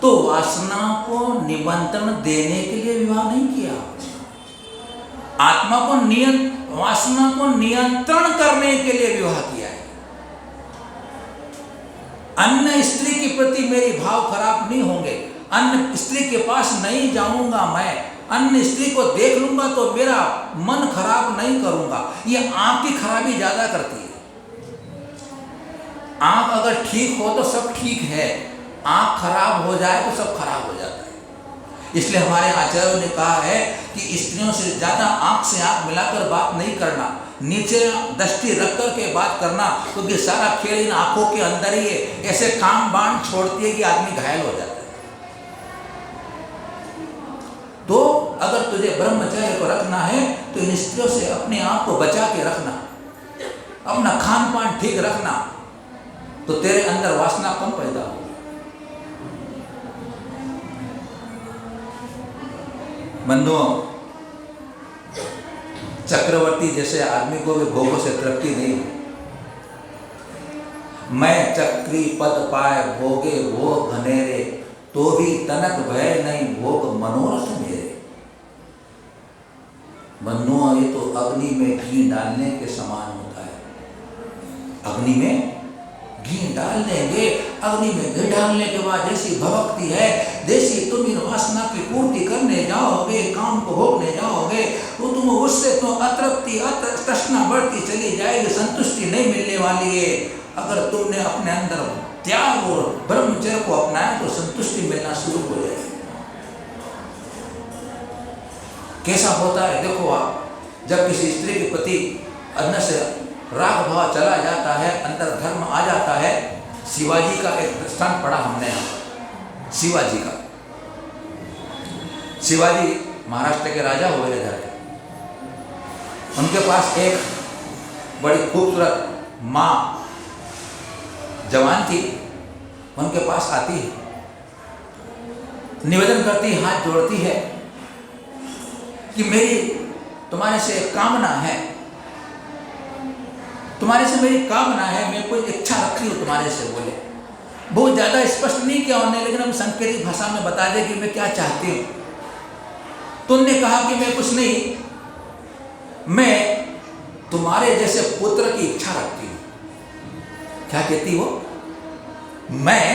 तो वासना को निमंत्रण देने के लिए विवाह नहीं किया। आत्मा को वासना को नियंत्रण करने के लिए विवाह किया है। अन्य स्त्री के प्रति मेरे भाव खराब नहीं होंगे, अन्य स्त्री के पास नहीं जाऊंगा, मैं अन्य स्त्री को देख लूंगा तो मेरा मन खराब नहीं करूंगा। ये आंख की खराबी ज्यादा करती है। आंख अगर ठीक हो तो सब ठीक है, आंख खराब हो जाए तो सब खराब हो जाता है। इसलिए हमारे आचार्यों ने कहा है कि स्त्रियों से ज्यादा आंख से आंख मिलाकर बात नहीं करना, नीचे दृष्टि रख कर के बात करना, क्योंकि सारा खेल इन आंखों के अंदर ही है। ऐसे काम बाण छोड़ती है कि आदमी घायल हो जाता है। तो अगर तुझे ब्रह्मचर्य को रखना है तो इन स्त्रियों से अपने आप को बचा के रखना। अपना खान पान ठीक रखना, तो तेरे अंदर वासना कम पैदा होगी। बंधुओं, चक्रवर्ती जैसे आदमी को भी भोगों से तृप्ति नहीं है। मैं चक्री पद पाए भोगे भोग घनेरे, तो भी तनक भय नहीं भोग मनोरथ मेरे। बंधुओं, ये तो अग्नि में घी डालने के समान होता है। अग्नि में घी डाल देंगे, अग्नि में घी डालने के बाद जैसी भक्ति है, जैसी तुम इन वासना की पूर्ति करने जाओगे, काम को भोगने जाओगे, तो तुम उससे तो अतृप्ति तृष्णा बढ़ती चली जाएगी, संतुष्टि नहीं मिलने वाली है। अगर तुमने अपने अंदर त्याग और ब्रह्मचर्य को अपनाया तो संतुष्टि मिलना शुरू हो जाएगी। कैसा होता है देखो आप, जब किसी स्त्री के प्रति अंदर से राग भाव चला जाता है, अंदर धर्म आ जाता है। शिवाजी का एक दृष्टांत पढ़ा हमने यहाँ, शिवाजी का। शिवाजी महाराष्ट्र के राजा हुए थे। उनके पास एक बड़ी खूबसूरत माँ जवान थी, उनके पास आती है, निवेदन करती, हाथ जोड़ती है कि मेरी तुम्हारे से एक कामना है, तुम्हारे से मेरी कामना है, मैं कोई इच्छा रखी हूँ तुम्हारे से। बोले बहुत ज़्यादा स्पष्ट नहीं किया उन्होंने, लेकिन हम संकेतिक भाषा में बता दें कि मैं क्या चाहती हूँ। तो उन्होंने कहा कि मैं कुछ नहीं, मैं तुम्हारे जैसे पुत्र की इच्छा रखती हूँ। क्या कहती हो? मैं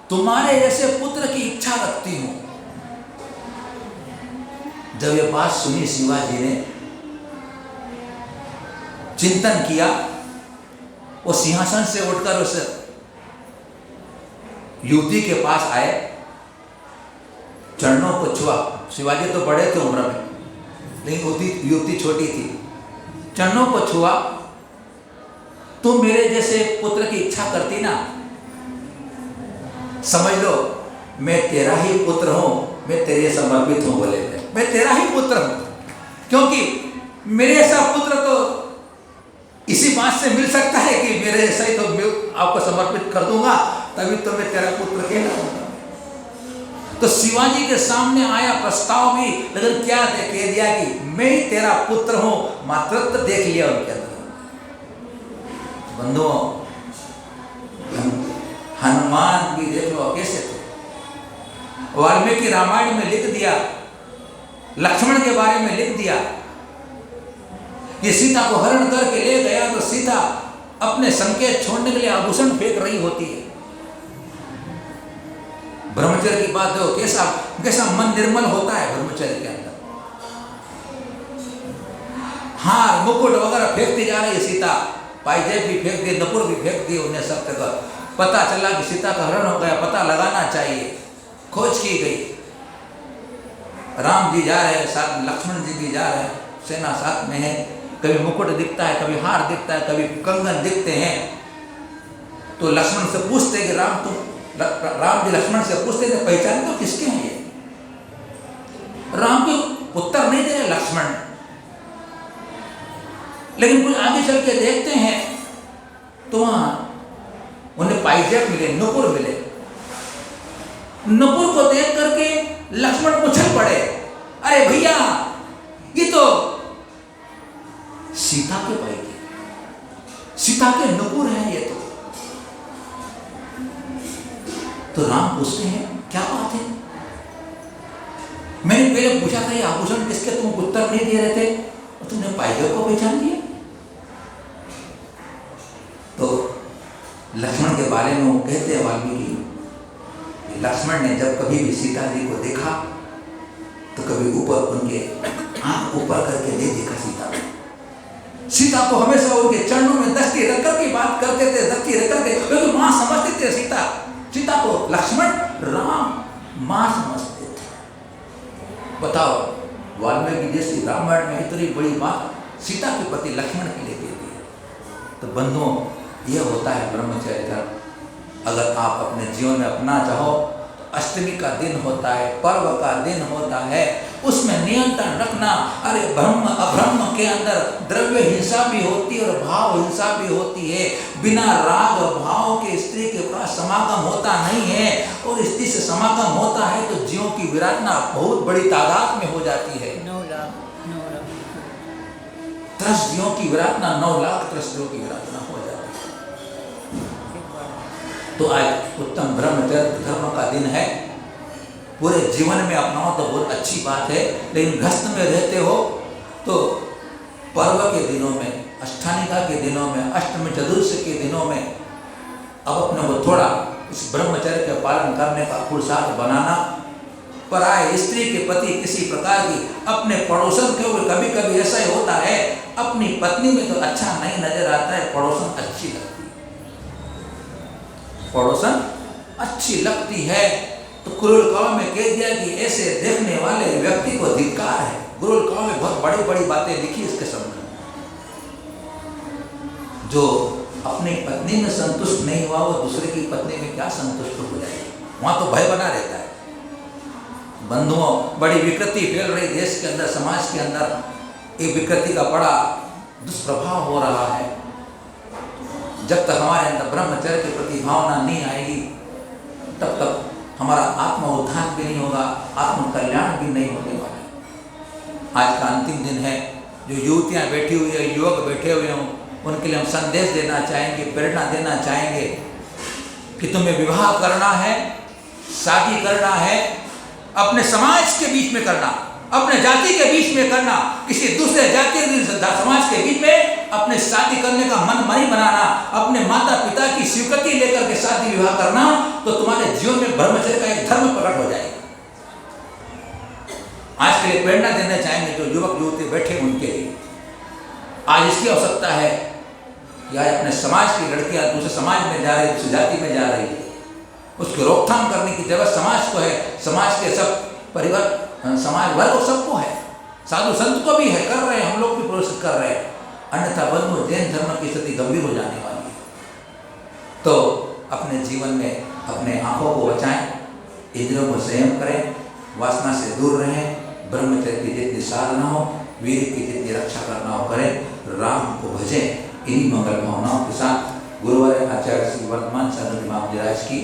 तुम्हारे जैसे पुत्र की इच्छा रखती हूँ। जब ये बात सुनी शिवाजी ने, चिंतन किया, वो सिंहासन से उठकर उस युवती के पास आए, चरणों को छुआ। शिवाजी तो बड़े थे उम्र में, लेकिन युवती छोटी थी। चरणों को छुआ, तुम मेरे जैसे पुत्र की इच्छा करती ना, समझ लो मैं तेरा ही पुत्र हूं, मैं तेरे समर्पित हूं। बोले मैं तेरा ही पुत्र हूं, क्योंकि मेरे ऐसा पुत्र तो इसी बात से मिल सकता है कि मेरे जैसा ही तो मैं आपको समर्पित कर दूंगा, तभी तो मैं तेरा पुत्र कहलाऊंगा। तो शिवाजी के सामने आया प्रस्ताव भी, लेकिन क्या कह दिया कि मैं ही तेरा पुत्र हूं, मातृत्व देख लिया उनके अंदर। बंधुओं, हनुमान भी देख लो कैसे थे। वाल्मीकि रामायण में लिख दिया, लक्ष्मण के बारे में लिख दिया, ये सीता को हरण करके ले गया तो सीता अपने संकेत छोड़ने के लिए आभूषण फेंक रही होती है। ब्रह्मचर्य की बात हो, कैसा कैसा मन निर्मल होता है ब्रह्मचर्य के अंदर। हार मुकुट वगैरह फेंकती जा रही है सीता, पायजेब भी फेंक दी, नपुर भी फेंक दी। उन्हें सब तक पता चला कि सीता का हरण हो गया, पता लगाना चाहिए, खोज की गई। राम जी जा रहे हैं साथ, लक्ष्मण जी भी जा रहे हैं, सेना साथ में है। कभी मुकुट दिखता है, कभी हार दिखता है, कभी कंगन दिखते हैं। तो लक्ष्मण से पूछते कि राम जी लक्ष्मण से पूछते थे पहचान तो किसके हैं ये? राम को उत्तर नहीं दे रहे लक्ष्मण, लेकिन कुछ आगे चल के देखते हैं तो वहां उन्हें पायजेब मिले, नुपुर मिले। नुपुर को देख करके लक्ष्मण उछल पड़े, अरे भैया ये तो सीता के पायजेब, सीता के नुपुर हैं ये तो राम पूछते हैं क्या बात है? मैंने पहले पूछा था ये आभूषण किसके, तुम उत्तर नहीं दे रहे थे और तुमने पायजेब को पहचान लिया। तो लक्ष्मण के बारे में वो कहते हैं वाल्मीकि, लक्ष्मण ने जब कभी भी सीता जी को देखा तो कभी ऊपर उनके आंख ऊपर करके नहीं देखा सीता को हमेशा उनके चरणों में दृष्टि रख करके बात करते थे, दृष्टि रख करके, क्योंकि मां समझते थे सीता को लक्ष्मण राम मां समझते थे। बताओ वाल्मीकि जैसी रामायण में इतनी बड़ी बात सीता के प्रति लक्ष्मण के लिए दे दी। तो बंधुओं, यह होता है ब्रह्मचर्य धर्म। अगर आप अपने जीवन में अपना चाहो तो अष्टमी का दिन होता है, पर्व का दिन होता है, उसमें नियंत्रण रखना। अरे ब्रह्म अब्रह्म के अंदर द्रव्य हिंसा भी होती है और भाव हिंसा भी होती है। बिना राग भाव के स्त्री के पास समागम होता नहीं है, और स्त्री से समागम होता है तो जीवों की विराधना बहुत बड़ी तादाद में हो जाती है। 9 लाख 30 की विराधना 9 लाख 30 की विराधना हो जाती है। तो आज उत्तम ब्रह्मचर्य धर्म का दिन है। पूरे जीवन में अपनाओ तो बहुत अच्छी बात है, लेकिन गृहस्थ में रहते हो तो पर्व के दिनों में, अष्टानिका के दिनों में, अष्टमी चतुर्दशी के दिनों में अब अपने को थोड़ा इस ब्रह्मचर्य के पालन करने का पुरुषार्थ बनाना। पराय स्त्री के प्रति किसी प्रकार की, अपने पड़ोसन के ऊपर कभी कभी ऐसा ही होता है, अपनी पत्नी में तो अच्छा नहीं नजर आता है, पड़ोसन अच्छी लगती है, पड़ोसन अच्छी लगती है। तो क्रूर काव्य में कह दिया कि ऐसे देखने वाले व्यक्ति को धिक्कार है। क्रूर काव्य में बहुत बड़ी बड़ी बातें लिखी इसके संबंध में। जो अपनी पत्नी में संतुष्ट नहीं हुआ वो दूसरे की पत्नी में क्या संतुष्ट हो जाएगी, वहां तो भय बना रहता है। बंधुओं, बड़ी विकृति फैल रही देश के अंदर, समाज के अंदर, एक विकृति का बड़ा दुष्प्रभाव हो रहा है। जब तक हमारे अंदर ब्रह्मचर्य के प्रति भावना नहीं आएगी तब तक हमारा आत्म उद्धार भी नहीं होगा, आत्म कल्याण भी नहीं होने वाला है। आज का अंतिम दिन है। जो युवतियां बैठी हुई है, युवक बैठे हुए हों, उनके लिए हम संदेश देना चाहेंगे, प्रेरणा देना चाहेंगे कि तुम्हें विवाह करना है, शादी करना है, अपने समाज के बीच में करना, अपने जाति के बीच में करना, किसी दूसरे जाति समाज के बीच में अपने शादी करने का मन नहीं बनाना, अपने माता पिता की स्वीकृति लेकर के शादी विवाह करना, तो तुम्हारे जीवन में ब्रह्मचर्य का एक धर्म प्रकट हो जाएगा। आज के लिए प्रेरणा देना चाहेंगे जो युवक युवती बैठे उनके लिए। आज इसकी आवश्यकता है कि आज अपने समाज की लड़कियां दूसरे समाज में जा रही, दूसरी जाति में जा रही है, उसकी रोकथाम करने की जरूरत समाज को है। समाज के सब परिवार, समाज वर्ग सबको है, साधु संत को भी है, कर रहे हैं, हम लोग भी प्रोत्साहित कर रहे हैं। अन्यथा बंधु जैन धर्म की स्थिति गंभीर हो जाने वाली है। तो अपने जीवन में अपने आंखों को बचाएं, इंद्रियों को संयम करें, वासना से दूर रहें, ब्रह्मचर्य की जितनी साधना हो, वीर की जितनी रक्षा करना हो करें, राम को भजें। इन्हीं मंगल भावनाओं के साथ गुरुवार आचार्य श्री वर्तमान साधु महाराज की